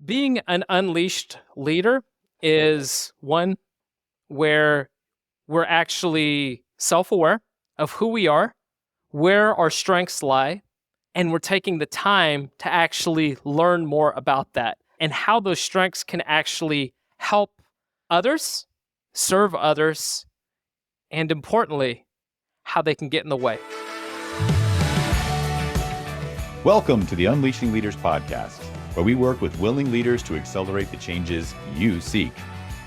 Being an unleashed leader is one where we're actually self-aware of who we are, where our strengths lie, and we're taking the time to actually learn more about that and how those strengths can actually help others, serve others, and importantly, how they can get in the way. Welcome to the Unleashing Leaders podcast, where we work with willing leaders to accelerate the changes you seek.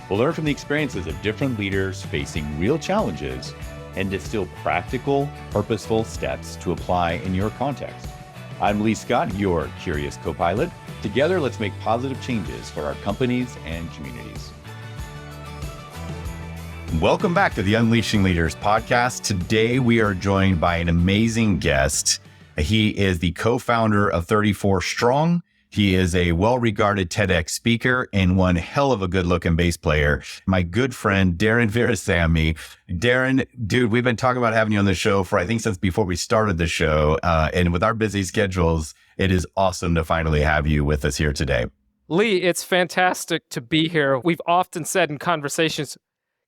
We'll learn from the experiences of different leaders facing real challenges and distill practical, purposeful steps to apply in your context. I'm Lee Scott, your curious co-pilot. Together, let's make positive changes for our companies and communities. Welcome back to the Unleashing Leaders podcast. Today, we are joined by an amazing guest. He is the co-founder of 34 Strong. He is a well-regarded TEDx speaker and one hell of a good-looking bass player. My good friend, Darren Virassammy. Darren, dude, we've been talking about having you on the show for, I think, since before we started the show. And with our busy schedules, it is awesome to finally have you with us here today. Lee, it's fantastic to be here. We've often said in conversations,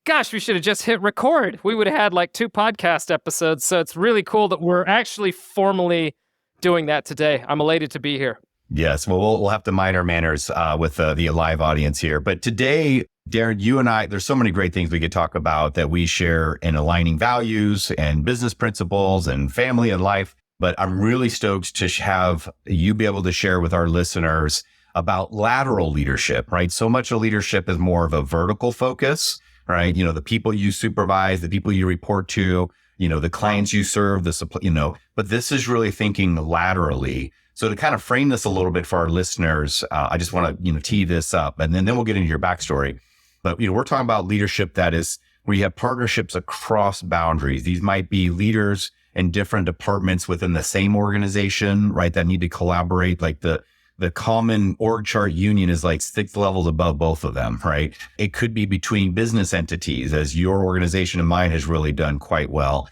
gosh, we should have just hit record. We would have had like 2 podcast episodes. So it's really cool that we're actually formally doing that today. I'm elated to be here. Yes, well, we'll have to mind our manners with the live audience here. But today, Darren, you and I, there's so many great things we could talk about that we share in aligning values and business principles and family and life. But I'm really stoked to have you be able to share with our listeners about lateral leadership, right? So much of leadership is more of a vertical focus, right? You know, the people you supervise, the people you report to, you know, the clients you serve, the supply, but this is really thinking laterally. So to kind of frame this a little bit for our listeners, I just want to, tee this up and then we'll get into your backstory. But, we're talking about leadership that is where you have partnerships across boundaries. These might be leaders in different departments within the same organization, right? That need to collaborate. Like the common org chart union is like 6 levels above both of them, right? It could be between business entities, as your organization and mine has really done quite well.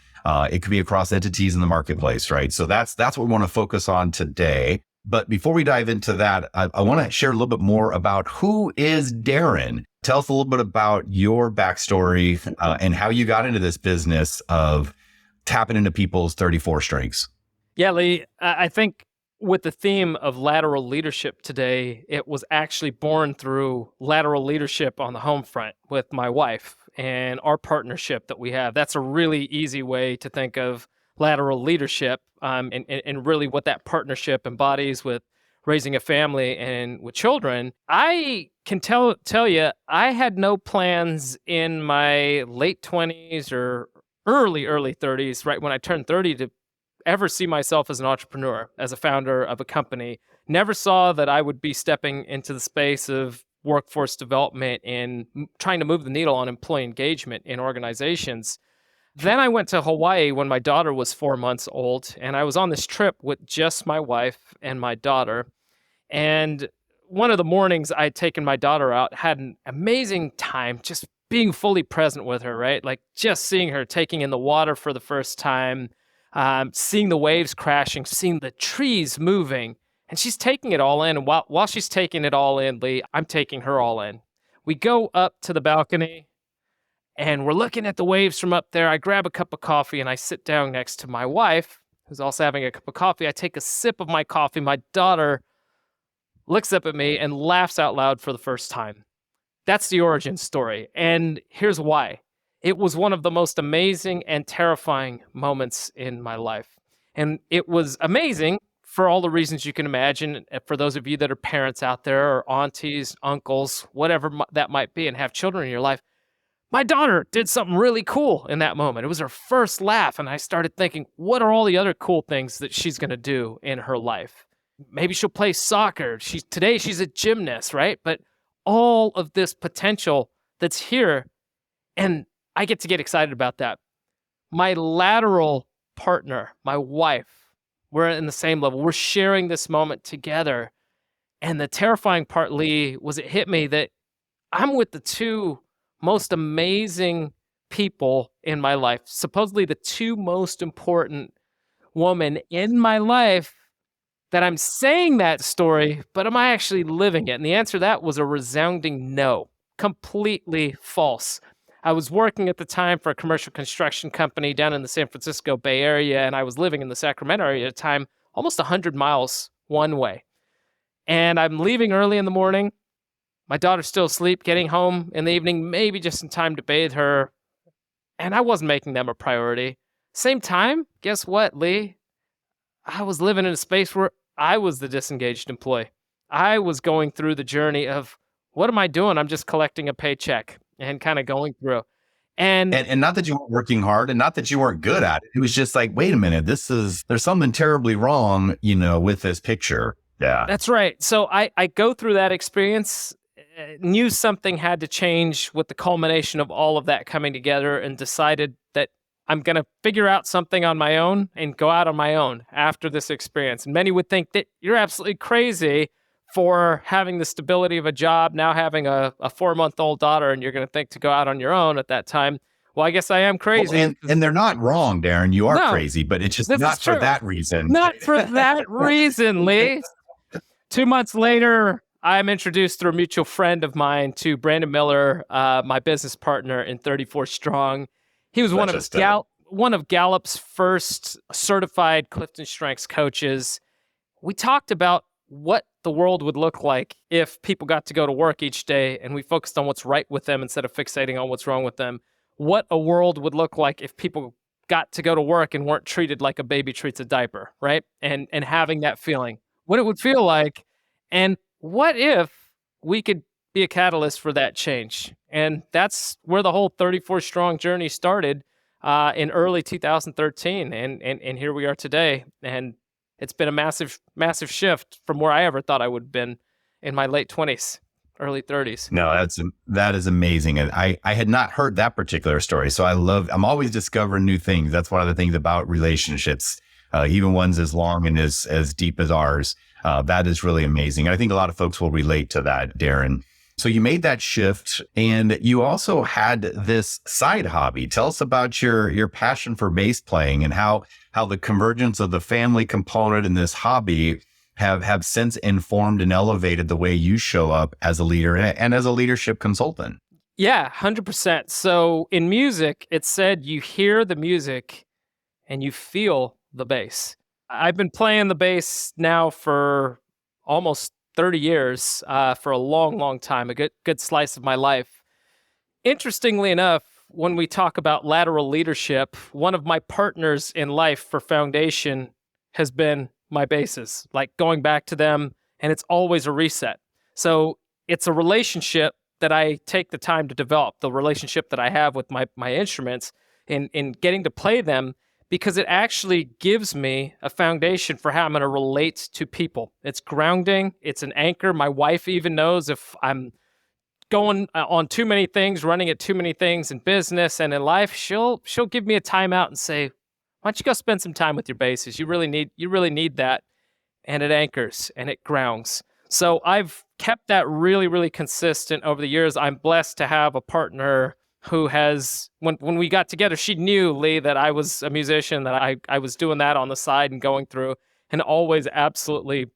It could be across entities in the marketplace, right? So that's what we want to focus on today. But before we dive into that, I want to share a little bit more about who is Darren. Tell us a little bit about your backstory and how you got into this business of tapping into people's 34 strengths. Yeah, Lee, I think with the theme of lateral leadership today, it was actually born through lateral leadership on the home front with my wife and our partnership that we have. That's a really easy way to think of lateral leadership and really what that partnership embodies with raising a family and with children. I can tell you, I had no plans in my late 20s or early 30s, right when I turned 30, to ever see myself as an entrepreneur, as a founder of a company. Never saw that I would be stepping into the space of workforce development and trying to move the needle on employee engagement in organizations. Then I went to Hawaii when my daughter was 4 months old, and I was on this trip with just my wife and my daughter. And one of the mornings I'd taken my daughter out, had an amazing time just being fully present with her, right? Like just seeing her taking in the water for the first time, seeing the waves crashing, seeing the trees moving, and she's taking it all in. And while she's taking it all in, Lee, I'm taking her all in. We go up to the balcony and we're looking at the waves from up there. I grab a cup of coffee and I sit down next to my wife, who's also having a cup of coffee. I take a sip of my coffee. My daughter looks up at me and laughs out loud for the first time. That's the origin story. And here's why. It was one of the most amazing and terrifying moments in my life. And it was amazing for all the reasons you can imagine. For those of you that are parents out there, or aunties, uncles, whatever that might be, and have children in your life, my daughter did something really cool in that moment. It was her first laugh. And I started thinking, what are all the other cool things that she's going to do in her life? Maybe she'll play soccer. Today she's a gymnast, right? But all of this potential that's here, and I get to get excited about that. My lateral partner, my wife, we're in the same level. We're sharing this moment together. And the terrifying part, Lee, was it hit me that I'm with the 2 most amazing people in my life, supposedly the 2 most important women in my life, that I'm saying that story, but am I actually living it? And the answer to that was a resounding no, completely false. I was working at the time for a commercial construction company down in the San Francisco Bay Area, and I was living in the Sacramento area at the time, almost 100 miles one way. And I'm leaving early in the morning. My daughter's still asleep, getting home in the evening, maybe just in time to bathe her. And I wasn't making them a priority. Same time, guess what, Lee? I was living in a space where I was the disengaged employee. I was going through the journey of what am I doing? I'm just collecting a paycheck and kind of going through. And And not that you weren't working hard and not that you weren't good at it. It was just like, wait a minute, there's something terribly wrong, with this picture. Yeah. that's right. So I go through that experience, knew something had to change with the culmination of all of that coming together, and decided that I'm going to figure out something on my own and go out on my own after this experience. And many would think that you're absolutely crazy for having the stability of a job, now having a 4-month-old daughter, and you're going to think to go out on your own at that time. Well, I guess I am Well, crazy. and they're not wrong, Darren. You are No, crazy, but it's just this not is for true. that reason. Not for that reason, Lee. 2 months later, I'm introduced through a mutual friend of mine to Brandon Miller, my business partner in 34 Strong. He was one of Gallup's first certified Clifton Strengths coaches. We talked about what the world would look like if people got to go to work each day and we focused on what's right with them instead of fixating on what's wrong with them. What a world would look like if people got to go to work and weren't treated like a baby treats a diaper, right? And having that feeling, what it would feel like, and what if we could be a catalyst for that change? And that's where the whole 34 Strong journey started in early 2013, and here we are today. And it's been a massive, massive shift from where I ever thought I would have been in my late 20s, early 30s. No, that is amazing. And I had not heard that particular story. So I'm always discovering new things. That's one of the things about relationships, even ones as long and as deep as ours. That is really amazing. I think a lot of folks will relate to that, Darren. So you made that shift, and you also had this side hobby. Tell us about your passion for bass playing and how the convergence of the family component and this hobby have since informed and elevated the way you show up as a leader and as a leadership consultant. Yeah, 100%. So in music, it's said you hear the music and you feel the bass. I've been playing the bass now for almost 30 years, for a long, long time, a good slice of my life. Interestingly enough, when we talk about lateral leadership, one of my partners in life for foundation has been my basses, like going back to them, and it's always a reset. So it's a relationship that I take the time to develop, the relationship that I have with my instruments in getting to play them, because it actually gives me a foundation for how I'm going to relate to people. It's grounding. It's an anchor. My wife even knows if I'm going on too many things, running at too many things in business and in life, she'll give me a timeout and say, "Why don't you go spend some time with your basses? You really need that." And it anchors and it grounds. So I've kept that really, really consistent over the years. I'm blessed to have a partner who has, when we got together, she knew, Lee, that I was a musician, that I was doing that on the side and going through, and always absolutely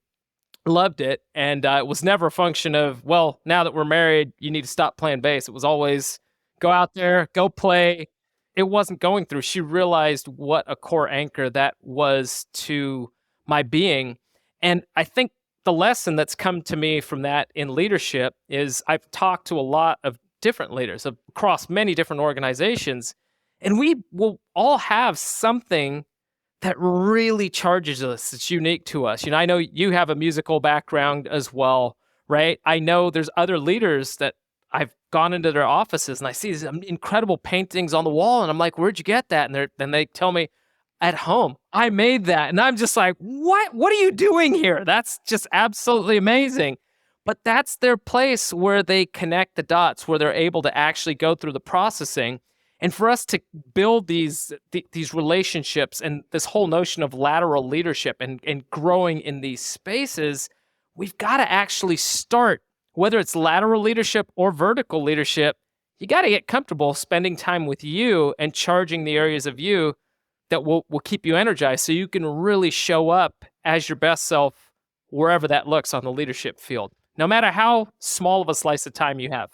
loved it. And it was never a function of, well, now that we're married, you need to stop playing bass. It was always go out there, go play. It wasn't going through. She realized what a core anchor that was to my being. And I think the lesson that's come to me from that in leadership is I've talked to a lot of different leaders across many different organizations, and we will all have something that really charges us. It's unique to us. I know you have a musical background as well, right? I know there's other leaders that I've gone into their offices and I see these incredible paintings on the wall, and I'm like, "Where'd you get that?" And then they tell me, "At home, I made that." And I'm just like, what are you doing here? That's just absolutely amazing. But that's their place where they connect the dots, where they're able to actually go through the processing. And for us to build these relationships and this whole notion of lateral leadership and growing in these spaces, we've got to actually start, whether it's lateral leadership or vertical leadership, you got to get comfortable spending time with you and charging the areas of you that will keep you energized so you can really show up as your best self wherever that looks on the leadership field, no matter how small of a slice of time you have.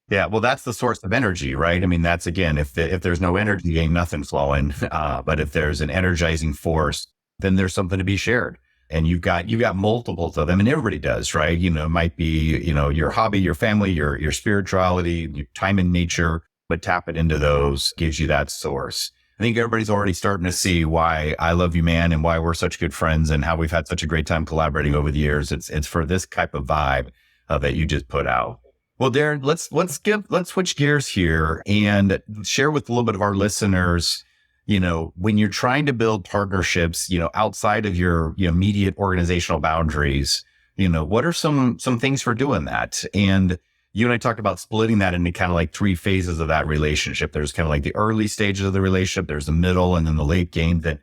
Yeah, well, that's the source of energy, right? I mean, that's again, if there's no energy, ain't nothing flowing. But if there's an energizing force, then there's something to be shared. And you've got multiples of them, and everybody does, right? It might be, your hobby, your family, your spirituality, your time in nature, but tap it into those gives you that source. I think everybody's already starting to see why I love you, man, and why we're such good friends and how we've had such a great time collaborating over the years. It's for this type of vibe that you just put out. Well, Darren, let's switch gears here and share with a little bit of our listeners, when you're trying to build partnerships, outside of your immediate organizational boundaries, what are some things for doing that? And you and I talked about splitting that into kind of like 3 phases of that relationship. There's kind of like the early stages of the relationship, there's the middle, and then the late game that,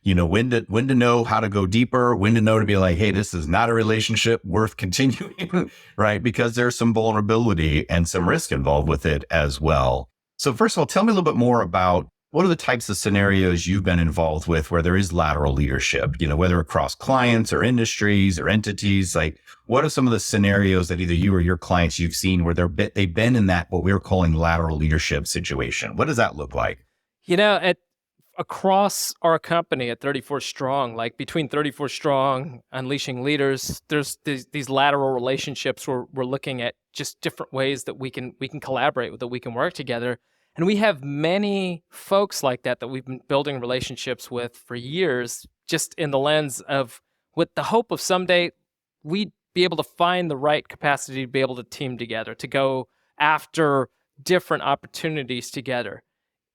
when to know how to go deeper, when to know to be like, hey, this is not a relationship worth continuing, right? Because there's some vulnerability and some risk involved with it as well. So first of all, tell me a little bit more about what are the types of scenarios you've been involved with where there is lateral leadership, whether across clients or industries or entities. Like, what are some of the scenarios that either you or your clients you've seen where they've been in that, what we're calling lateral leadership situation? What does that look like? Across our company at 34 Strong, like between 34 Strong, Unleashing Leaders, there's these lateral relationships where we're looking at just different ways that we can collaborate, that we can work together. And we have many folks like that we've been building relationships with for years, just in the lens of, with the hope of someday we'd be able to find the right capacity to be able to team together, to go after different opportunities together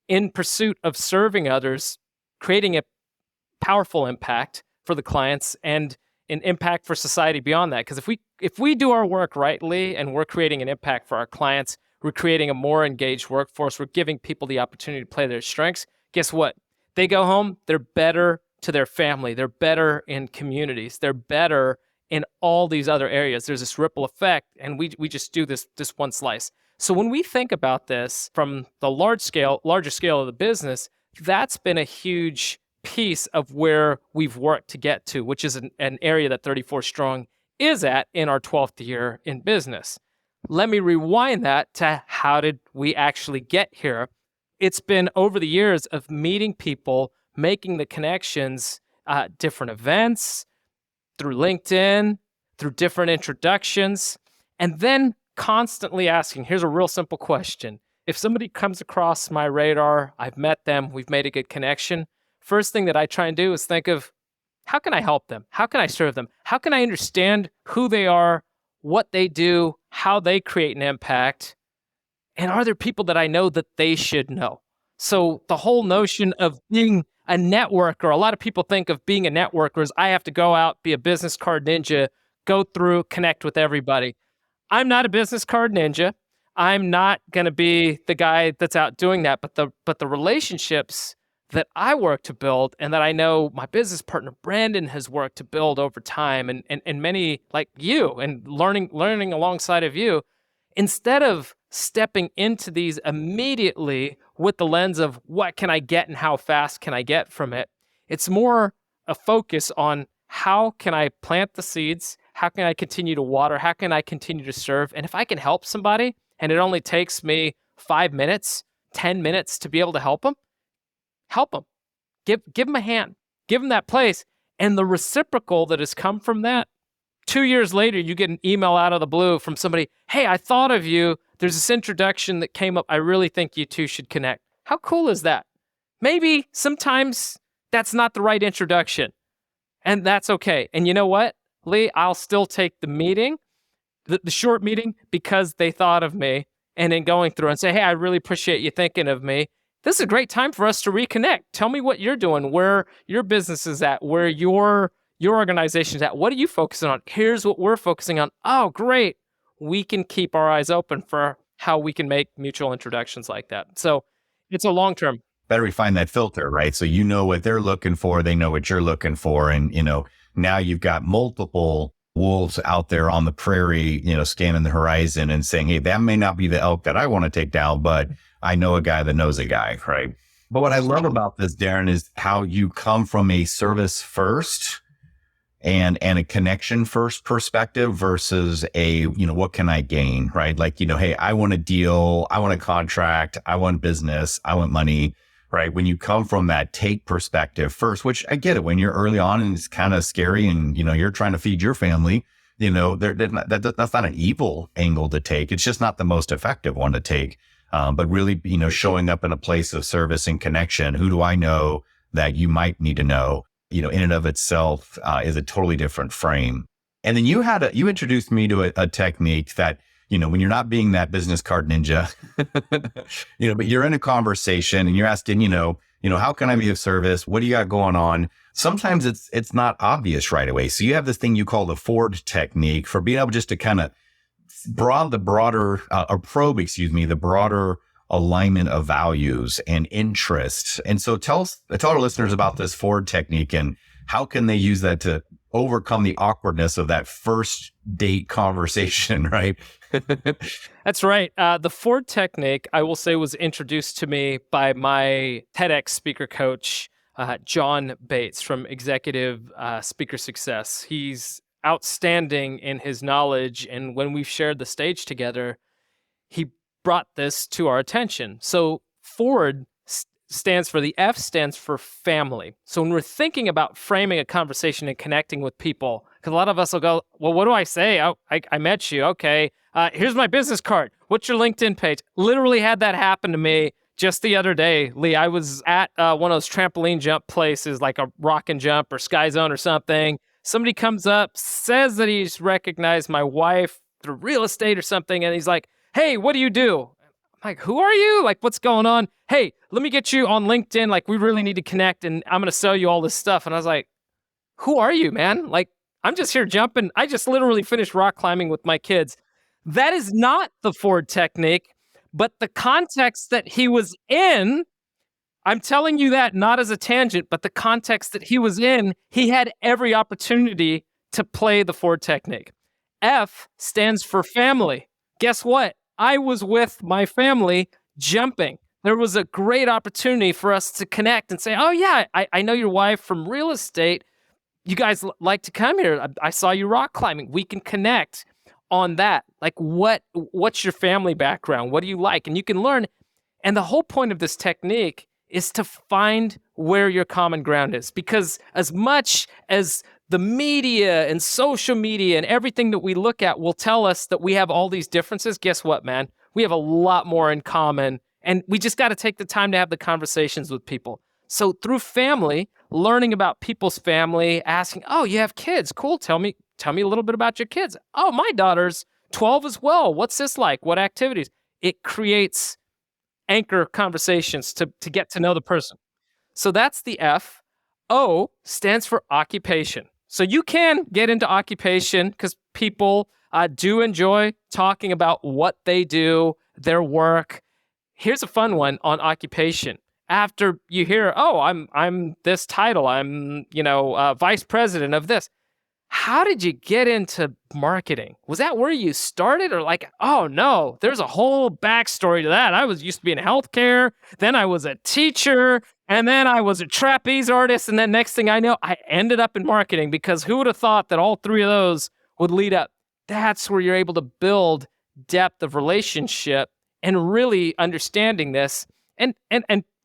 in pursuit of serving others, creating a powerful impact for the clients and an impact for society beyond that. Because if we do our work rightly and we're creating an impact for our clients, we're creating a more engaged workforce, we're giving people the opportunity to play their strengths, guess what? They go home, they're better to their family, they're better in communities, they're better in all these other areas. There's this ripple effect, and we just do this one slice. So when we think about this from the larger scale of the business, that's been a huge piece of where we've worked to get to, which is an area that 34 Strong is at in our 12th year in business. Let me rewind that to how did we actually get here? It's been over the years of meeting people, making the connections, different events, through LinkedIn, through different introductions, and then constantly asking, here's a real simple question. If somebody comes across my radar, I've met them, we've made a good connection, first thing that I try and do is think of, how can I help them? How can I serve them? How can I understand who they are, what they do, how they create an impact, and are there people that I know that they should know? So the whole notion of being a networker, a lot of people think of being a networker as I have to go out, be a business card ninja, go through, connect with everybody. I'm not a business card ninja. I'm not going to be the guy that's out doing that. But the relationships that I work to build and that I know my business partner Brandon has worked to build over time, and many like you and learning alongside of you, instead of stepping into these immediately with the lens of what can I get and how fast can I get from it, it's more a focus on how can I plant the seeds, how can I continue to water, how can I continue to serve, and if I can help somebody and it only takes me 5 minutes, 10 minutes to be able to help them, give them a hand, give them that place, and the reciprocal that has come from that. 2 years later, you get an email out of the blue from somebody, hey, I thought of you. There's this introduction that came up. I really think you two should connect. How cool is that? Maybe sometimes that's not the right introduction, and that's okay. And you know what, Lee? I'll still take the meeting, the short meeting, because they thought of me, and then going through and say, hey, I really appreciate you thinking of me. This is a great time for us to reconnect. Tell me what you're doing, where your business is at, where your organization's at. What are you focusing on? Here's what we're focusing on. Oh, great. We can keep our eyes open for how we can make mutual introductions like that. So it's a long-term. Better refine that filter, right? So you know what they're looking for, they know what you're looking for. And, now you've got multiple wolves out there on the prairie, scanning the horizon and saying, hey, that may not be the elk that I want to take down, but I know a guy that knows a guy, right? But what I love about this, Darren, is how you come from a service first and a connection first perspective versus a, what can I gain, right? Like, hey, I want a deal, I want a contract, I want business, I want money, right? When you come from that take perspective first, which I get it when you're early on and it's kind of scary and, you're trying to feed your family, that's not an evil angle to take. It's just not the most effective one to take. But really, showing up in a place of service and connection. Who do I know that you might need to know, in and of itself, is a totally different frame. And then you introduced me to a technique that, when you're not being that business card ninja, but you're in a conversation and you're asking, how can I be of service? What do you got going on? Sometimes it's not obvious right away. So you have this thing you call the Ford technique for being able just to kind of probe the broader alignment of values and interests. And so tell our listeners about this Ford technique and how can they use that to overcome the awkwardness of that first date conversation, right? That's right. The Ford technique, I will say, was introduced to me by my TEDx speaker coach, John Bates from Executive Speaker Success. He's outstanding in his knowledge. And when we've shared the stage together, he brought this to our attention. So Ford stands for, the F stands for family. So when we're thinking about framing a conversation and connecting with people, because a lot of us will go, well, what do I say? I met you. Okay. Here's my business card. What's your LinkedIn page? Literally had that happen to me just the other day, Lee. I was at one of those trampoline jump places, like a rock and jump or Sky Zone or something. Somebody comes up, says that he's recognized my wife through real estate or something. And he's like, hey, what do you do? I'm like, who are you? Like, what's going on? Hey, let me get you on LinkedIn. Like, we really need to connect and I'm going to sell you all this stuff. And I was like, who are you, man? Like, I'm just here jumping. I just literally finished rock climbing with my kids. That is not the Ford technique, but the context that he was in, I'm telling you that not as a tangent, but the context that he was in, he had every opportunity to play the Ford technique. F stands for family. Guess what? I was with my family jumping. There was a great opportunity for us to connect and say, oh yeah, I know your wife from real estate. You guys like to come here. I saw you rock climbing. We can connect on that. Like, what's your family background? What do you like? And you can learn. And the whole point of this technique is to find where your common ground is. Because as much as the media and social media and everything that we look at will tell us that we have all these differences, guess what, man? We have a lot more in common. And we just got to take the time to have the conversations with people. So through family, learning about people's family, asking, oh, you have kids. Cool. Tell me a little bit about your kids. Oh, my daughter's 12 as well. What's this like? What activities? It creates anchor conversations to get to know the person. So that's the F. O stands for occupation. So you can get into occupation because people do enjoy talking about what they do, their work. Here's a fun one on occupation. After you hear, oh, I'm this title, I'm vice president of this. How did you get into marketing? Was that where you started, or like, oh no, there's a whole backstory to that. I used to be in healthcare, then I was a teacher, and then I was a trapeze artist, and then next thing I know, I ended up in marketing, because who would have thought that all three of those would lead up? That's where you're able to build depth of relationship and really understanding this. And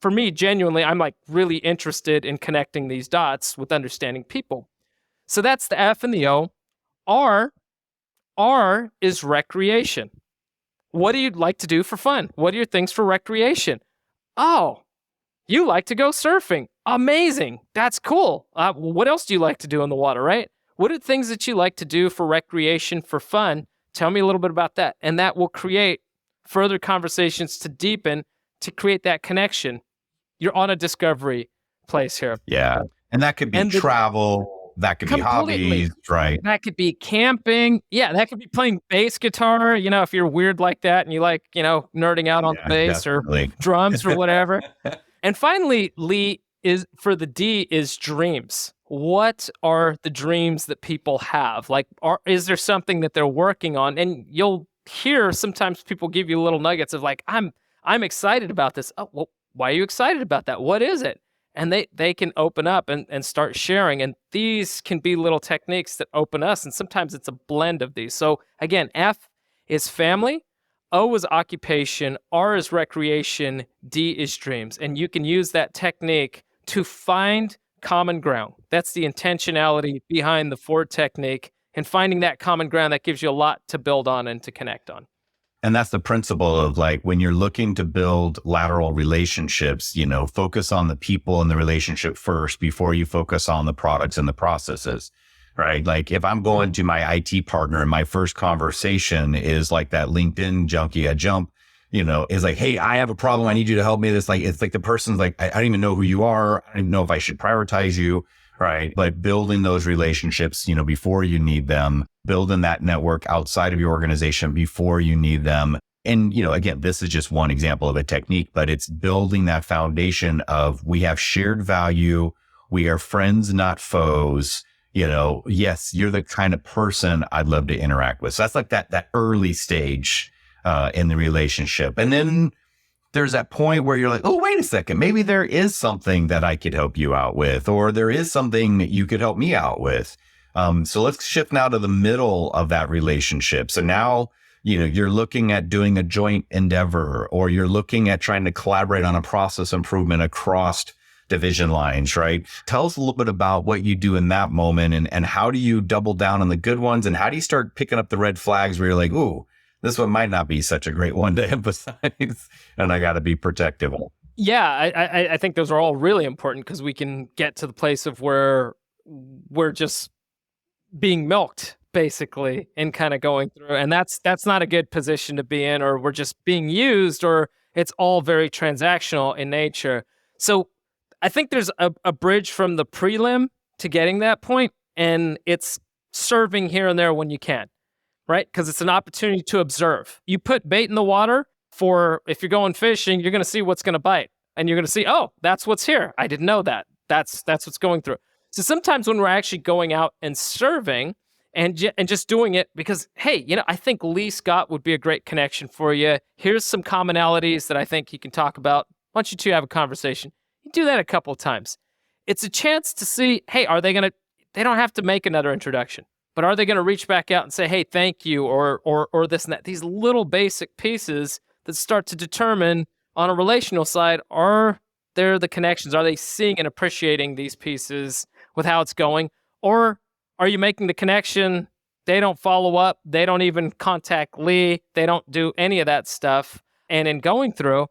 for me, genuinely, I'm like really interested in connecting these dots with understanding people. So that's the F and the O. R is recreation. What do you like to do for fun? What are your things for recreation? Oh, you like to go surfing. Amazing. That's cool. What else do you like to do in the water, right? What are things that you like to do for recreation, for fun? Tell me a little bit about that. And that will create further conversations to deepen, to create that connection. You're on a discovery place here. Yeah. And that could be travel. That could be hobbies, right? That could be camping. Yeah, that could be playing bass guitar, if you're weird like that and you like, nerding out on bass definitely. Or drums or whatever. And finally, Lee, is for the D is dreams. What are the dreams that people have? Like, is there something that they're working on? And you'll hear sometimes people give you little nuggets of like, I'm excited about this. Oh, well, why are you excited about that? What is it? and they can open up and start sharing. And these can be little techniques that open us. And sometimes it's a blend of these. So again, F is family, O is occupation, R is recreation, D is dreams. And you can use that technique to find common ground. That's the intentionality behind the Ford technique, and finding that common ground that gives you a lot to build on and to connect on. And that's the principle of like, when you're looking to build lateral relationships, focus on the people and the relationship first before you focus on the products and the processes, right? Like if I'm going to my IT partner and my first conversation is like that LinkedIn junkie, I jump, is like, hey, I have a problem. I need you to help me. It's like the person's like, I don't even know who you are. I don't even know if I should prioritize you. Right. But building those relationships, before you need them, building that network outside of your organization before you need them. And, again, this is just one example of a technique, but it's building that foundation of, we have shared value. We are friends, not foes. Yes, you're the kind of person I'd love to interact with. So that's like that early stage in the relationship. And then there's that point where you're like, oh, wait a second, maybe there is something that I could help you out with, or there is something that you could help me out with. So let's shift now to the middle of that relationship. So now, you're looking at doing a joint endeavor, or you're looking at trying to collaborate on a process improvement across division lines, right? Tell us a little bit about what you do in that moment, and how do you double down on the good ones, and how do you start picking up the red flags where you're like, ooh, this one might not be such a great one to emphasize, and I got to be protective. Yeah, I think those are all really important, because we can get to the place of where we're just being milked, basically, and kind of going through. And that's not a good position to be in, or we're just being used, or it's all very transactional in nature. So I think there's a bridge from the prelim to getting that point, and it's serving here and there when you can. Right? Because it's an opportunity to observe. You put bait in the water for, if you're going fishing, you're going to see what's going to bite. And you're going to see, oh, that's what's here. I didn't know that. That's what's going through. So sometimes when we're actually going out and serving and just doing it because, hey, I think Lee Scott would be a great connection for you. Here's some commonalities that I think you can talk about. Why don't you two have a conversation? You do that a couple of times. It's a chance to see, hey, they don't have to make another introduction. But are they going to reach back out and say, hey, thank you, or this and that? These little basic pieces that start to determine on a relational side, are there the connections? Are they seeing and appreciating these pieces with how it's going? Or are you making the connection? They don't follow up. They don't even contact Lee. They don't do any of that stuff. And in going through,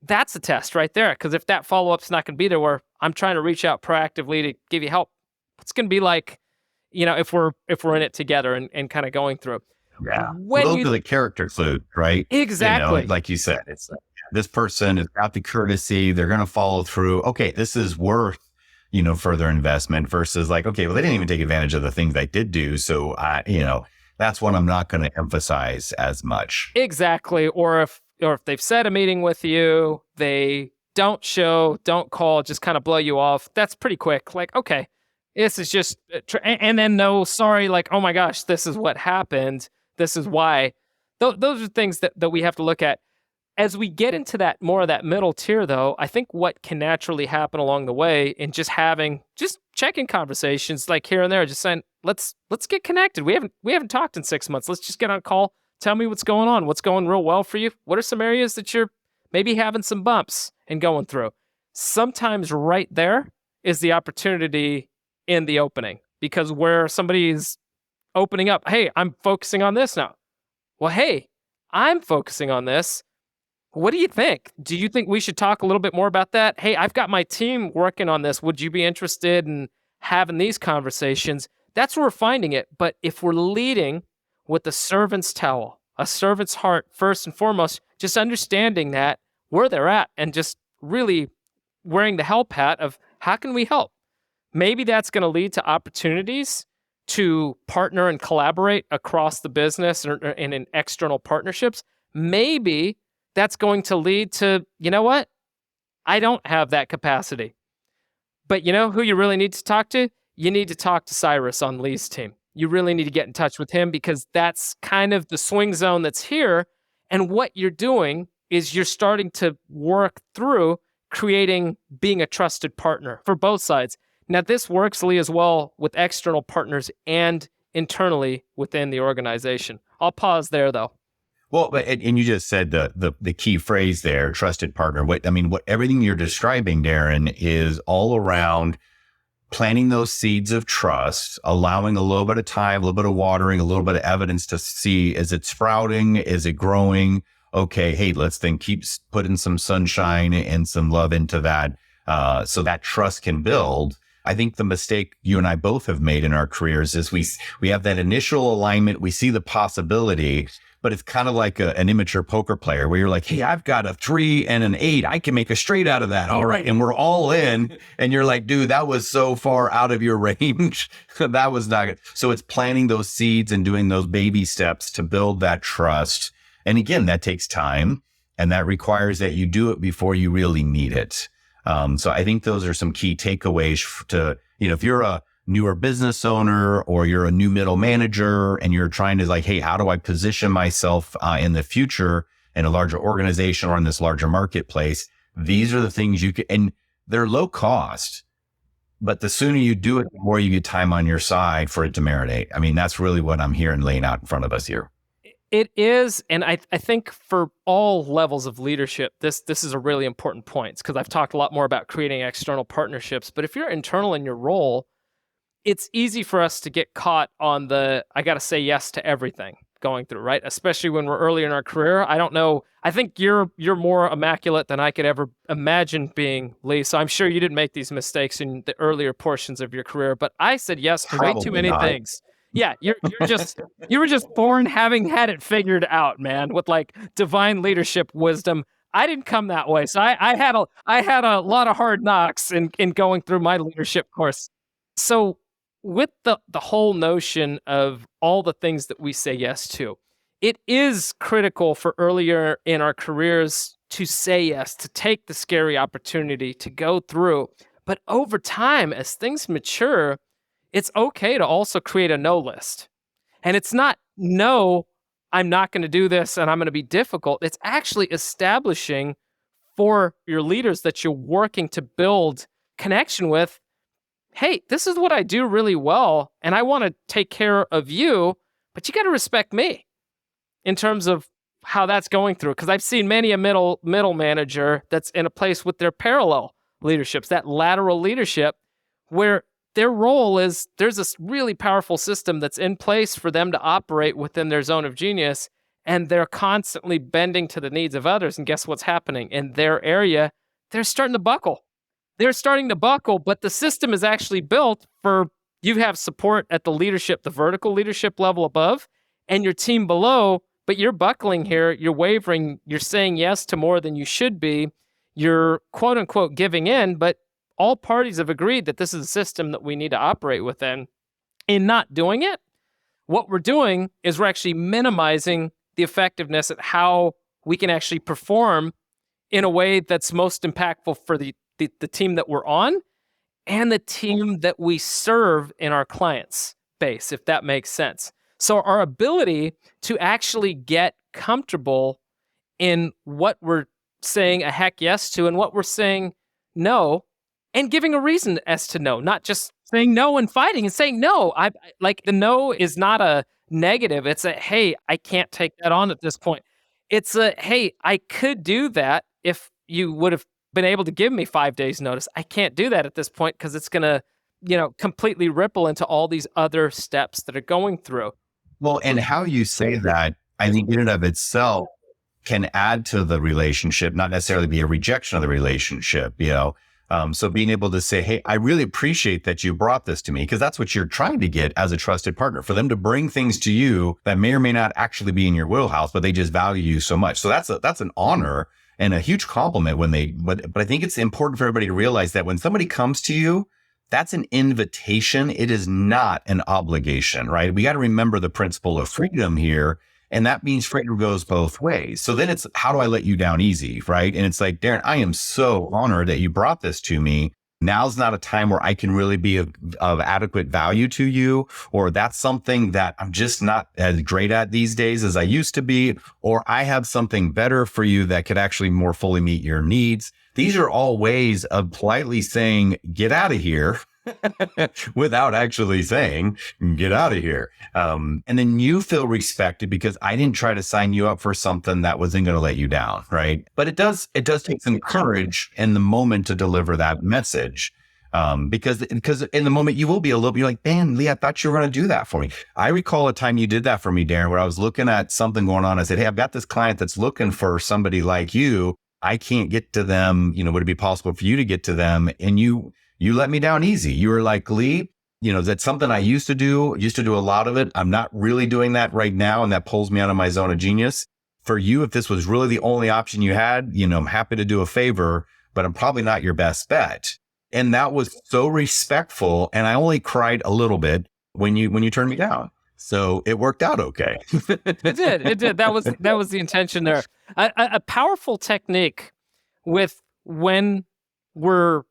that's a test right there. Because if that follow-up's not going to be there, where I'm trying to reach out proactively to give you help, it's going to be like, if we're in it together and kind of going through. Yeah. Those are the character clues, right? Exactly. Like you said, it's like, this person has got the courtesy. They're going to follow through. Okay, this is worth, further investment, versus like, okay, well, they didn't even take advantage of the things I did do. So that's what I'm not going to emphasize as much. Exactly. Or if they've set a meeting with you, they don't call, just kind of blow you off. That's pretty quick. Like, okay, this is just, and then no, sorry, like, oh my gosh, this is what happened. This is why. Those are things that we have to look at. As we get into that more of that middle tier, though, I think what can naturally happen along the way in just checking conversations like here and there, just saying, let's get connected. We haven't talked in 6 months. Let's just get on a call. Tell me what's going on. What's going real well for you? What are some areas that you're maybe having some bumps and going through? Sometimes right there is the opportunity in the opening, because where somebody's opening up, hey, I'm focusing on this now. Well, hey, I'm focusing on this. What do you think? Do you think we should talk a little bit more about that? Hey, I've got my team working on this. Would you be interested in having these conversations? That's where we're finding it. But if we're leading with the servant's towel, a servant's heart, first and foremost, just understanding that where they're at and just really wearing the help hat of how can we help? Maybe that's going to lead to opportunities to partner and collaborate across the business and in external partnerships. Maybe that's going to lead to, you know what? I don't have that capacity. But you know who you really need to talk to? You need to talk to Cyrus on Lee's team. You really need to get in touch with him, because that's kind of the swing zone that's here. And what you're doing is you're starting to work through being a trusted partner for both sides. Now, this works, Lee, as well with external partners and internally within the organization. I'll pause there, though. Well, and you just said the key phrase there, trusted partner. What everything you're describing, Darren, is all around planting those seeds of trust, allowing a little bit of time, a little bit of watering, a little bit of evidence to see, is it sprouting? Is it growing? Okay, hey, let's then keep putting some sunshine and some love into that, so that trust can build. I think the mistake you and I both have made in our careers is we have that initial alignment, we see the possibility, but it's kind of like an immature poker player where you're like, hey, I've got a 3 and an 8. I can make a straight out of that. All right. And we're all in. And you're like, dude, that was so far out of your range. That was not good. So it's planting those seeds and doing those baby steps to build that trust. And again, that takes time, and that requires that you do it before you really need it. So I think those are some key takeaways to, if you're a newer business owner or you're a new middle manager and you're trying to like, hey, how do I position myself in the future in a larger organization or in this larger marketplace? These are the things you can, and they're low cost, but the sooner you do it, the more you get time on your side for it to marinate. I mean, that's really what I'm hearing laying out in front of us here. It is, and I think for all levels of leadership, this is a really important point, because I've talked a lot more about creating external partnerships. But if you're internal in your role, it's easy for us to get caught on I got to say yes to everything going through, right? Especially when we're early in our career. I don't know. I think you're more immaculate than I could ever imagine being, Lee. So I'm sure you didn't make these mistakes in the earlier portions of your career, but I said yes to way too many things. Yeah, you were just born having had it figured out, man, with like divine leadership wisdom. I didn't come that way. So I had a lot of hard knocks in going through my leadership course. So with the whole notion of all the things that we say yes to, it is critical for earlier in our careers to say yes, to take the scary opportunity to go through. But over time, as things mature, it's okay to also create a no list. And it's not, no, I'm not going to do this and I'm going to be difficult. It's actually establishing for your leaders that you're working to build connection with, hey, this is what I do really well, and I want to take care of you, but you got to respect me in terms of how that's going through. Because I've seen many a middle manager that's in a place with their parallel leaderships, that lateral leadership, where their role is, there's this really powerful system that's in place for them to operate within their zone of genius, and they're constantly bending to the needs of others. And guess what's happening? In their area, they're starting to buckle. But the system is actually built for, you have support at the vertical leadership level above, and your team below, but you're buckling here, you're wavering, you're saying yes to more than you should be, you're quote unquote giving in, but all parties have agreed that this is a system that we need to operate within. In not doing it, what we're doing is we're actually minimizing the effectiveness at how we can actually perform in a way that's most impactful for the team that we're on and the team that we serve in our clients' base, if that makes sense. So our ability to actually get comfortable in what we're saying a heck yes to and what we're saying no, and giving a reason as to no, not just saying no and fighting and saying no. I like, the no is not a negative. It's a, hey, I can't take that on at this point. It's a, hey, I could do that if you would have been able to give me 5 days notice. I can't do that at this point because it's going to, completely ripple into all these other steps that are going through. Well, and how you say that, I think in and of itself can add to the relationship, not necessarily be a rejection of the relationship, So being able to say, hey, I really appreciate that you brought this to me, because that's what you're trying to get as a trusted partner, for them to bring things to you that may or may not actually be in your wheelhouse, but they just value you so much. So that's an honor and a huge compliment but I think it's important for everybody to realize that when somebody comes to you, that's an invitation. It is not an obligation, right? We got to remember the principle of freedom here. And that means freedom goes both ways. So then it's, how do I let you down easy, right? And it's like, Darren, I am so honored that you brought this to me. Now's not a time where I can really be of adequate value to you, or that's something that I'm just not as great at these days as I used to be, or I have something better for you that could actually more fully meet your needs. These are all ways of politely saying, get out of here. Without actually saying, get out of here. And then you feel respected because I didn't try to sign you up for something that wasn't going to let you down. Right. But it does take some courage in the moment to deliver that message. Because in the moment you will be a little bit, you're like, man, Lee, I thought you were going to do that for me. I recall a time you did that for me, Darren, where I was looking at something going on. I said, hey, I've got this client that's looking for somebody like you. I can't get to them. Would it be possible for you to get to them? And you let me down easy. You were like, Lee, that's something I used to do a lot of it. I'm not really doing that right now. And that pulls me out of my zone of genius. For you, if this was really the only option you had, I'm happy to do a favor, but I'm probably not your best bet. And that was so respectful. And I only cried a little bit when you turned me down. So it worked out okay. It did. That was the intention there. A powerful technique with when we're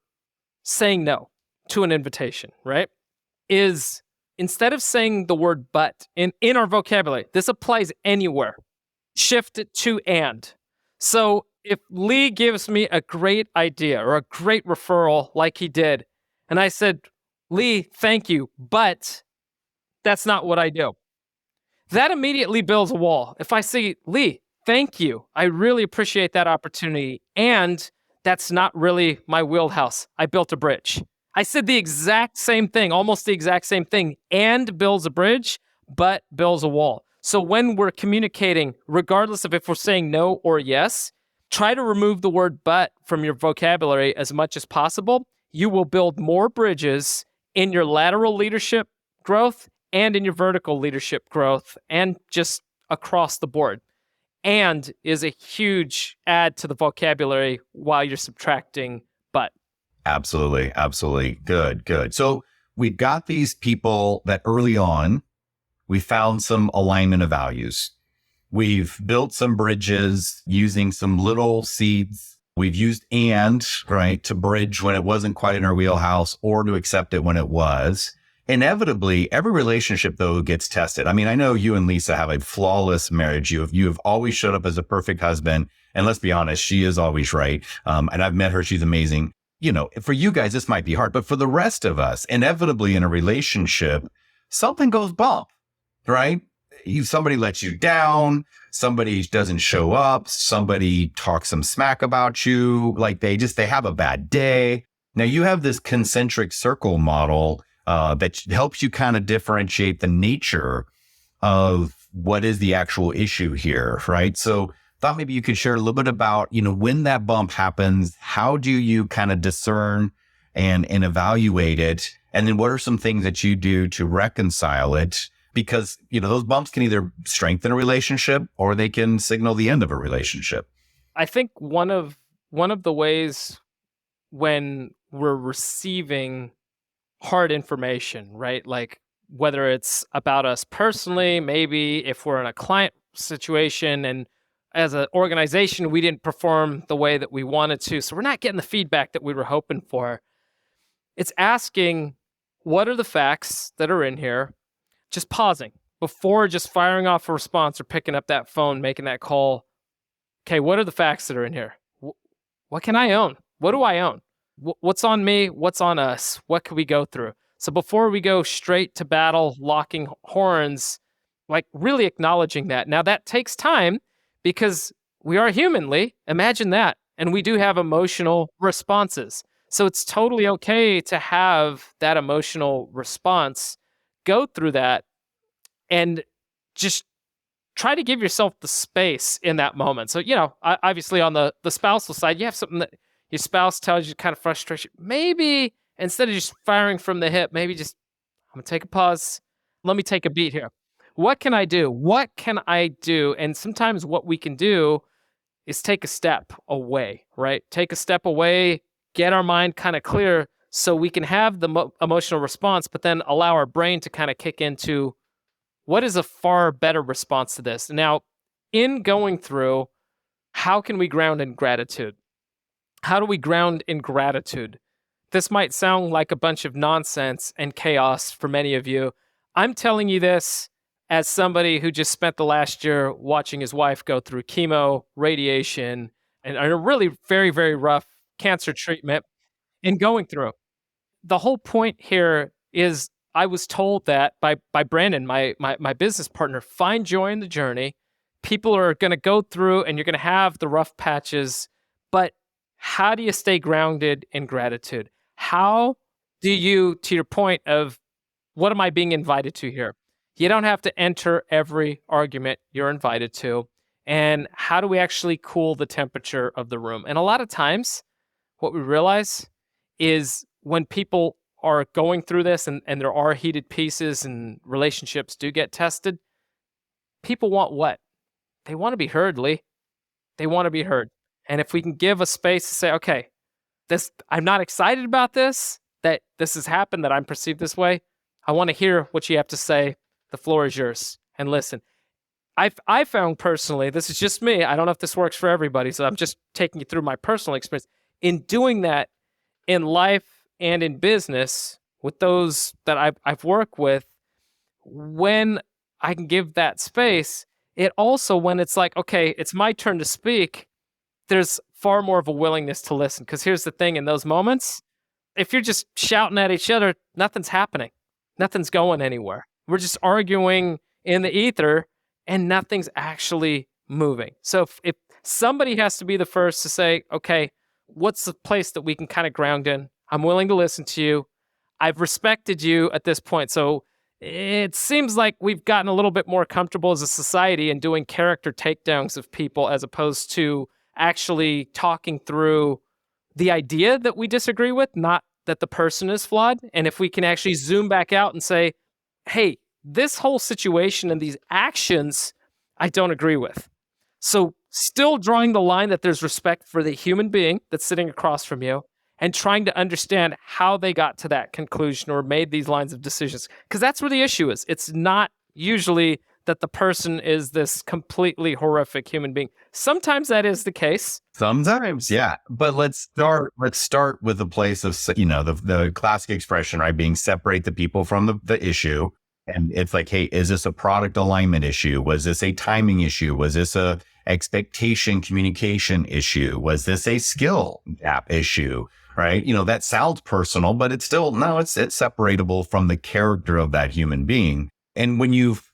saying no to an invitation, right, is instead of saying the word but in our vocabulary, this applies anywhere, shift it to and. So if Lee gives me a great idea or a great referral like he did, and I said, Lee, thank you, but that's not what I do. That immediately builds a wall. If I say, Lee, thank you, I really appreciate that opportunity, and that's not really my wheelhouse. I built a bridge. I said the exact same thing, almost the exact same thing, and builds a bridge, but builds a wall. So when we're communicating, regardless of if we're saying no or yes, try to remove the word but from your vocabulary as much as possible. You will build more bridges in your lateral leadership growth and in your vertical leadership growth and just across the board. And is a huge add to the vocabulary while you're subtracting but. Absolutely. Absolutely. Good. So we've got these people that early on, we found some alignment of values. We've built some bridges using some little seeds. We've used right, to bridge when it wasn't quite in our wheelhouse or to accept it when it was. Inevitably, every relationship, though, gets tested. I mean, I know you and Lisa have a flawless marriage. You have always showed up as a perfect husband. And let's be honest, she is always right. And I've met her. She's amazing. For you guys, this might be hard, but for the rest of us, inevitably in a relationship, something goes bump, right? Somebody lets you down. Somebody doesn't show up. Somebody talks some smack about you. Like they have a bad day. Now you have this concentric circle model that helps you kind of differentiate the nature of what is the actual issue here, right? So thought maybe you could share a little bit about, when that bump happens, how do you kind of discern and evaluate it? And then what are some things that you do to reconcile it? Because, those bumps can either strengthen a relationship or they can signal the end of a relationship. I think one of the ways when we're receiving hard information, right? Like whether it's about us personally, maybe if we're in a client situation and as an organization, we didn't perform the way that we wanted to. So we're not getting the feedback that we were hoping for. It's asking, what are the facts that are in here? Just pausing before just firing off a response or picking up that phone, making that call. Okay, what are the facts that are in here? What can I own? What do I own? What's on me? What's on us? What can we go through? So before we go straight to battle, locking horns, like really acknowledging that. Now that takes time because we are humanly, imagine that. And we do have emotional responses. So it's totally okay to have that emotional response, go through that, and just try to give yourself the space in that moment. So, obviously on the spousal side, you have something that your spouse tells you kind of frustration. Maybe instead of just firing from the hip, maybe just, I'm going to take a pause. Let me take a beat here. What can I do? What can I do? And sometimes what we can do is take a step away, right? Take a step away, get our mind kind of clear so we can have the emotional response, but then allow our brain to kind of kick into what is a far better response to this. Now, in going through, how can we ground in gratitude? How do we ground in gratitude? this might sound like a bunch of nonsense and chaos for many of you. I'm telling you this as somebody who just spent the last year watching his wife go through chemo, radiation, and a really very, very rough cancer treatment and going through. The whole point here is I was told that by Brandon, my business partner, find joy in the journey. People are going to go through and you're going to have the rough patches, but how do you stay grounded in gratitude? How do you, to your point of what am I being invited to here? You don't have to enter every argument you're invited to. And how do we actually cool the temperature of the room? And a lot of times, what we realize is when people are going through this and there are heated pieces and relationships do get tested, people want what? They want to be heard, Lee. They want to be heard. And if we can give a space to say, okay, this I'm not excited about this, that this has happened, that I'm perceived this way. I want to hear what you have to say. The floor is yours. And listen. I found personally, this is just me. I don't know if this works for everybody, so I'm just taking you through my personal experience. In doing that in life and in business with those that I've worked with, when I can give that space, it also, when it's like, okay, it's my turn to speak, there's far more of a willingness to listen. Because here's the thing, in those moments, if you're just shouting at each other, nothing's happening. Nothing's going anywhere. We're just arguing in the ether and nothing's actually moving. So if somebody has to be the first to say, okay, what's the place that we can kind of ground in? I'm willing to listen to you. I've respected you at this point. So it seems like we've gotten a little bit more comfortable as a society in doing character takedowns of people as opposed to actually talking through the idea that we disagree with, not that the person is flawed. And if we can actually zoom back out and say, hey, this whole situation and these actions, I don't agree with. So still drawing the line that there's respect for the human being that's sitting across from you and trying to understand how they got to that conclusion or made these lines of decisions. Because that's where the issue is. It's not usually that the person is this completely horrific human being. Sometimes that is the case. Sometimes, yeah. But let's start with the place of, the classic expression, right? Being separate the people from the issue. And it's like, hey, is this a product alignment issue? Was this a timing issue? Was this a expectation communication issue? Was this a skill gap issue? Right? That sounds personal, but it's still, no, it's separatable from the character of that human being. And when you've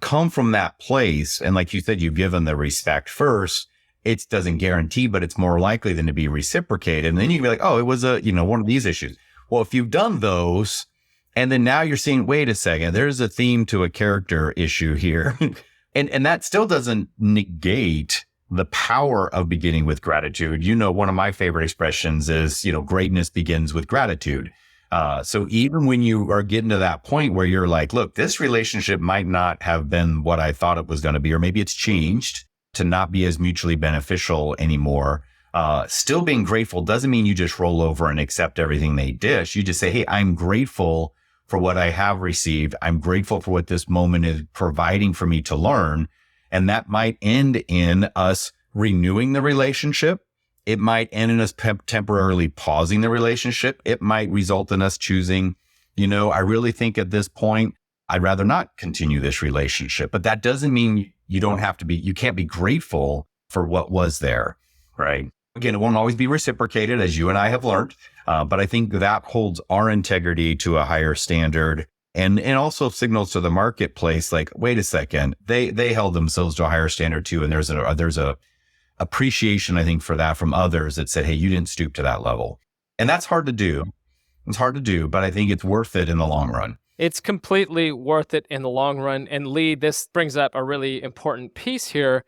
come from that place, and like you said, you've given the respect first, it doesn't guarantee, but it's more likely than to be reciprocated. And then you can be like, oh, it was one of these issues. Well, if you've done those, and then now you're seeing, wait a second, there's a theme to a character issue here. and that still doesn't negate the power of beginning with gratitude. One of my favorite expressions is, greatness begins with gratitude. So even when you are getting to that point where you're like, look, this relationship might not have been what I thought it was going to be, or maybe it's changed to not be as mutually beneficial anymore. Still being grateful doesn't mean you just roll over and accept everything they dish. You just say, hey, I'm grateful for what I have received. I'm grateful for what this moment is providing for me to learn. And that might end in us renewing the relationship. It might end in us temporarily pausing the relationship. It might result in us choosing, I really think at this point, I'd rather not continue this relationship. But that doesn't mean you can't be grateful for what was there, right? Again, it won't always be reciprocated, as you and I have learned. But I think that holds our integrity to a higher standard and also signals to the marketplace, like, wait a second, they held themselves to a higher standard too. And there's a appreciation, I think, for that from others that said, hey, you didn't stoop to that level. And that's hard to do. It's hard to do, but I think it's worth it in the long run. It's completely worth it in the long run. And Lee, this brings up a really important piece here.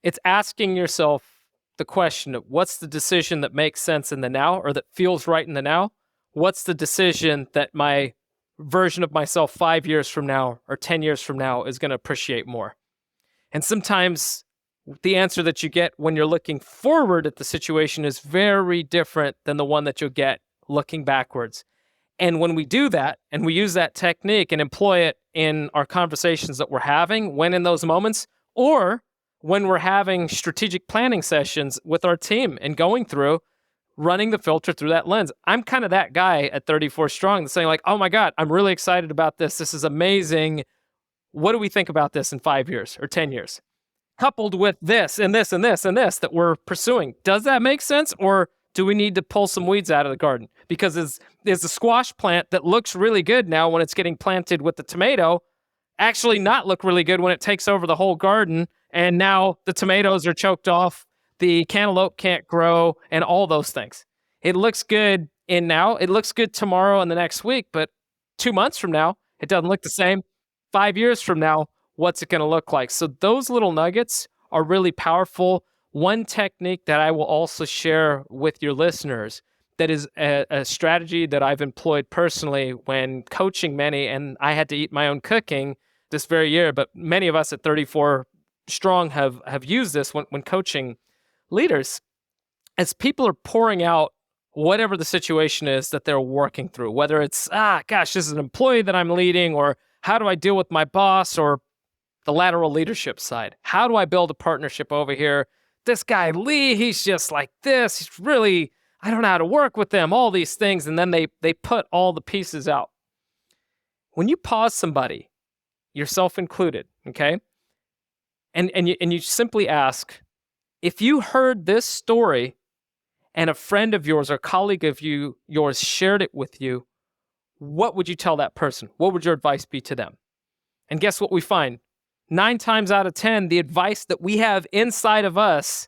It's asking yourself the question of what's the decision that makes sense in the now or that feels right in the now? What's the decision that my version of myself 5 years from now or 10 years from now is going to appreciate more? And sometimes the answer that you get when you're looking forward at the situation is very different than the one that you'll get looking backwards. And when we do that and we use that technique and employ it in our conversations that we're having, when in those moments, or when we're having strategic planning sessions with our team and going through, running the filter through that lens. I'm kind of that guy at 34 Strong that's saying like, oh my God, I'm really excited about this. This is amazing. What do we think about this in 5 years or 10 years? Coupled with this and this and this and this that we're pursuing. Does that make sense? Or do we need to pull some weeds out of the garden? Because is the squash plant that looks really good now when it's getting planted with the tomato actually not look really good when it takes over the whole garden and now the tomatoes are choked off, the cantaloupe can't grow, and all those things. It looks good in now, it looks good tomorrow and the next week, but 2 months from now, it doesn't look the same. 5 years from now, what's it going to look like? So those little nuggets are really powerful. One technique that I will also share with your listeners that is a strategy that I've employed personally when coaching many, and I had to eat my own cooking this very year, but many of us at 34 Strong have used this when coaching leaders, as people are pouring out whatever the situation is that they're working through, whether it's, gosh, this is an employee that I'm leading, or how do I deal with my boss, or the lateral leadership side. How do I build a partnership over here? This guy, Lee, he's just like this. He's really, I don't know how to work with them, all these things. And then they put all the pieces out. When you pause somebody, yourself included, okay? And you simply ask, if you heard this story and a friend of yours or colleague of yours shared it with you, what would you tell that person? What would your advice be to them? And guess what we find? 9 times out of 10, the advice that we have inside of us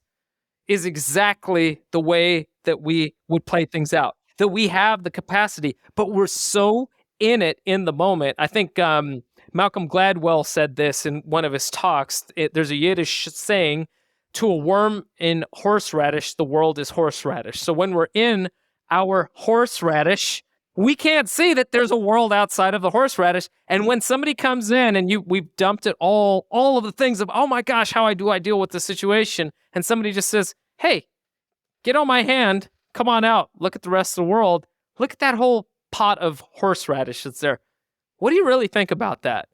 is exactly the way that we would play things out, that we have the capacity, but we're so in it in the moment. I think Malcolm Gladwell said this in one of his talks. There's a Yiddish saying, to a worm in horseradish, the world is horseradish. So when we're in our horseradish, we can't see that there's a world outside of the horseradish. And when somebody comes in and we've dumped it all of the things of, oh my gosh, how do I deal with the situation? And somebody just says, hey, get on my hand, come on out, look at the rest of the world, look at that whole pot of horseradish that's there. What do you really think about that?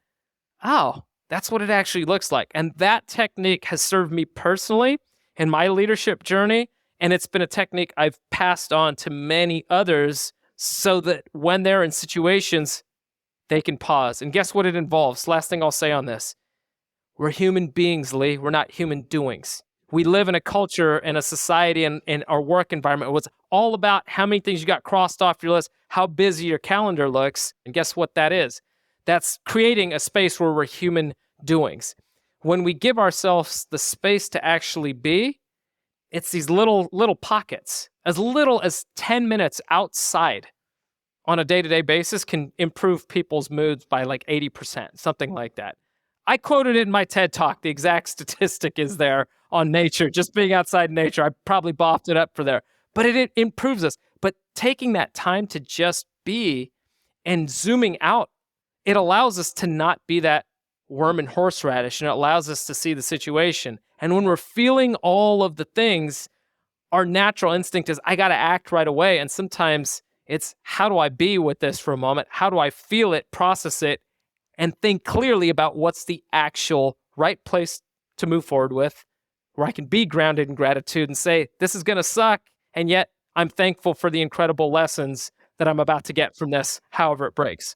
Oh, that's what it actually looks like. And that technique has served me personally in my leadership journey. And it's been a technique I've passed on to many others so that when they're in situations, they can pause. And guess what it involves? Last thing I'll say on this. We're human beings, Lee. We're not human doings. We live in a culture and a society and our work environment was all about how many things you got crossed off your list, how busy your calendar looks. And guess what that is? That's creating a space where we're human doings. When we give ourselves the space to actually be, it's these little pockets. As little as 10 minutes outside on a day-to-day basis can improve people's moods by like 80%, something like that. I quoted it in my TED Talk. The exact statistic is there on nature, just being outside nature. I probably boffed it up for there, but it improves us. But taking that time to just be and zooming out, it allows us to not be that worm in horseradish, and it allows us to see the situation. And when we're feeling all of the things, our natural instinct is, I got to act right away. And sometimes it's, how do I be with this for a moment? How do I feel it, process it, and think clearly about what's the actual right place to move forward with, where I can be grounded in gratitude and say, this is going to suck, and yet I'm thankful for the incredible lessons that I'm about to get from this, however it breaks.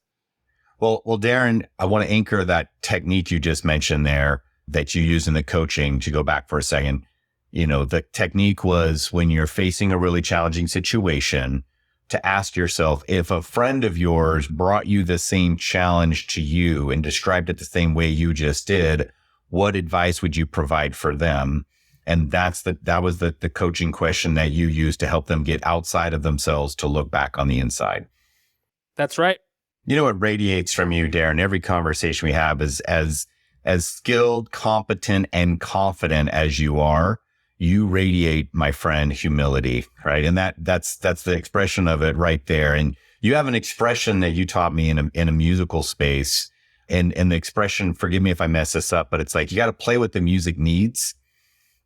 Well, Darren, I want to anchor that technique you just mentioned there that you use in the coaching, to go back for a second. You know, the technique was when you're facing a really challenging situation, to ask yourself, if a friend of yours brought you the same challenge to you and described it the same way you just did, what advice would you provide for them? And that was the coaching question that you used to help them get outside of themselves to look back on the inside. That's right. You know what radiates from you, Darren, every conversation we have is as skilled, competent, and confident as you are, you radiate, my friend, humility, right? And that's the expression of it right there. And you have an expression that you taught me in a musical space. And the expression, forgive me if I mess this up, but it's like, you got to play what the music needs.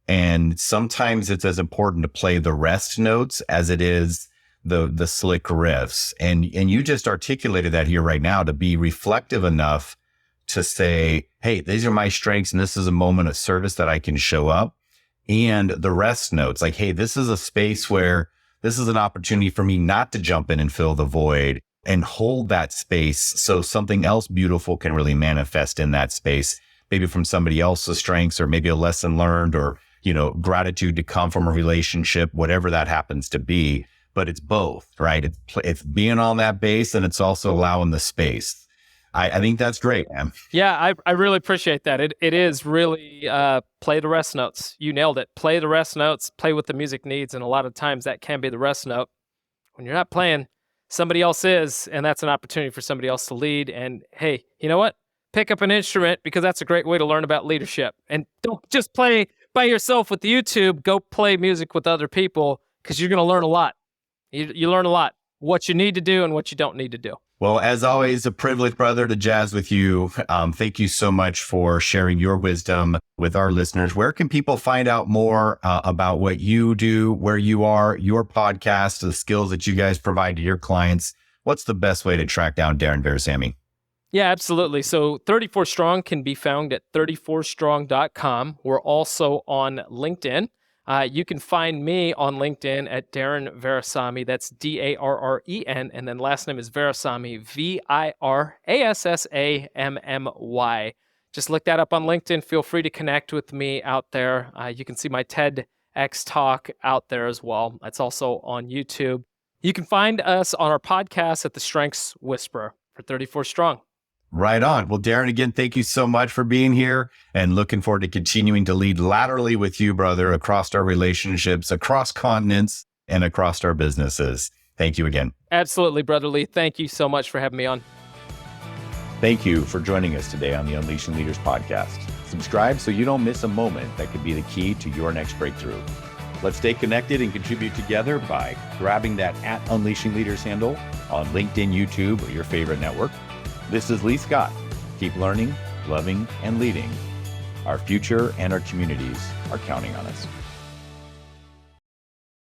And sometimes it's as important to play the rest notes as it is the slick riffs. And you just articulated that here right now, to be reflective enough to say, hey, these are my strengths and this is a moment of service that I can show up. And the rest notes, like, hey, this is a space where this is an opportunity for me not to jump in and fill the void and hold that space so something else beautiful can really manifest in that space, maybe from somebody else's strengths or maybe a lesson learned or, gratitude to come from a relationship, whatever that happens to be. But it's both, right? It's being on that base and it's also allowing the space. I think that's great, man. Yeah, I really appreciate that. It is really play the rest notes. You nailed it. Play the rest notes, play what the music needs. And a lot of times that can be the rest note. When you're not playing, somebody else is, and that's an opportunity for somebody else to lead. And hey, you know what? Pick up an instrument because that's a great way to learn about leadership. And don't just play by yourself with YouTube. Go play music with other people because you're going to learn a lot. You learn a lot, what you need to do and what you don't need to do. Well, as always, a privilege, brother, to jazz with you. Thank you so much for sharing your wisdom with our listeners. Where can people find out more about what you do, where you are, your podcast, the skills that you guys provide to your clients? What's the best way to track down Darren Virassammy? Yeah, absolutely. So 34 Strong can be found at 34strong.com. We're also on LinkedIn. You can find me on LinkedIn at Darren Virassammy. That's Darren, and then last name is Virassammy, Virassammy. Just look that up on LinkedIn. Feel free to connect with me out there. You can see my TEDx talk out there as well. It's also on YouTube. You can find us on our podcast at The Strengths Whisperer for 34 Strong. Right on. Well, Darren, again, thank you so much for being here and looking forward to continuing to lead laterally with you, brother, across our relationships, across continents, and across our businesses. Thank you again. Absolutely, Brother Lee. Thank you so much for having me on. Thank you for joining us today on the Unleashing Leaders podcast. Subscribe so you don't miss a moment that could be the key to your next breakthrough. Let's stay connected and contribute together by grabbing that @Unleashing Leaders handle on LinkedIn, YouTube, or your favorite network. This is Lee Scott. Keep learning, loving, and leading. Our future and our communities are counting on us.